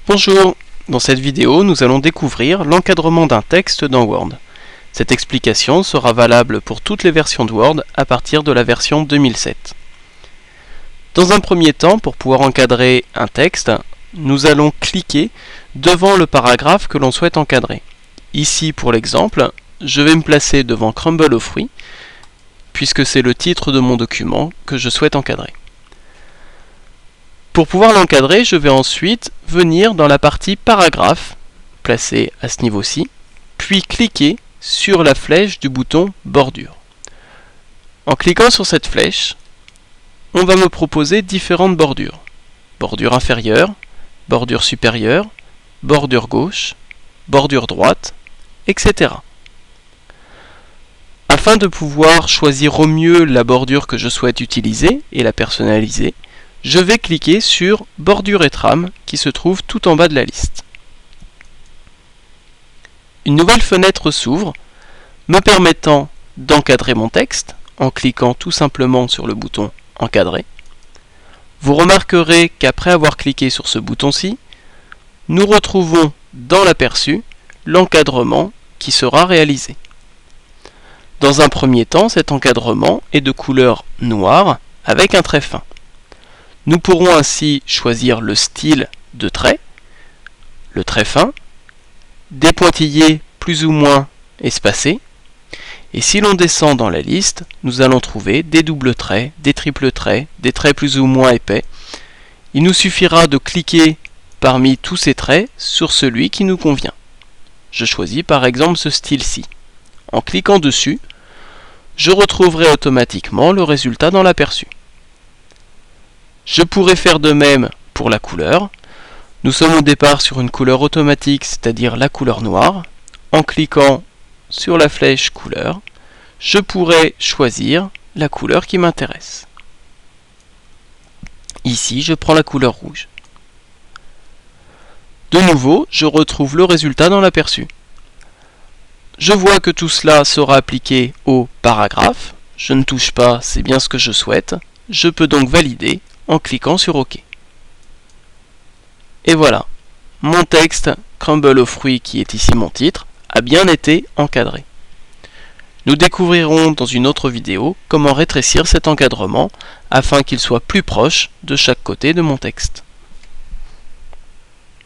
Bonjour, dans cette vidéo nous allons découvrir l'encadrement d'un texte dans Word. Cette explication sera valable pour toutes les versions de Word à partir de la version 2007. Dans un premier temps, pour pouvoir encadrer un texte, nous allons cliquer devant le paragraphe que l'on souhaite encadrer. Ici pour l'exemple, je vais me placer devant Crumble aux fruits, puisque c'est le titre de mon document que je souhaite encadrer. Pour pouvoir l'encadrer, je vais ensuite venir dans la partie paragraphe, placée à ce niveau-ci, puis cliquer sur la flèche du bouton bordure. En cliquant sur cette flèche, on va me proposer différentes bordures. Bordure inférieure, bordure supérieure, bordure gauche, bordure droite, etc. Afin de pouvoir choisir au mieux la bordure que je souhaite utiliser et la personnaliser, je vais cliquer sur Bordure et trame qui se trouve tout en bas de la liste. Une nouvelle fenêtre s'ouvre, me permettant d'encadrer mon texte en cliquant tout simplement sur le bouton Encadrer. Vous remarquerez qu'après avoir cliqué sur ce bouton-ci, nous retrouvons dans l'aperçu l'encadrement qui sera réalisé. Dans un premier temps, cet encadrement est de couleur noire avec un trait fin. Nous pourrons ainsi choisir le style de trait, le trait fin, des pointillés plus ou moins espacés, et si l'on descend dans la liste, nous allons trouver des doubles traits, des triples traits, des traits plus ou moins épais. Il nous suffira de cliquer parmi tous ces traits sur celui qui nous convient. Je choisis par exemple ce style-ci. En cliquant dessus, je retrouverai automatiquement le résultat dans l'aperçu. Je pourrais faire de même pour la couleur. Nous sommes au départ sur une couleur automatique, c'est-à-dire la couleur noire. En cliquant sur la flèche couleur, je pourrais choisir la couleur qui m'intéresse. Ici, je prends la couleur rouge. De nouveau, je retrouve le résultat dans l'aperçu. Je vois que tout cela sera appliqué au paragraphe. Je ne touche pas, c'est bien ce que je souhaite. Je peux donc valider en cliquant sur OK. Et voilà, mon texte Crumble aux fruits, qui est ici mon titre, a bien été encadré. Nous découvrirons dans une autre vidéo comment rétrécir cet encadrement afin qu'il soit plus proche de chaque côté de mon texte.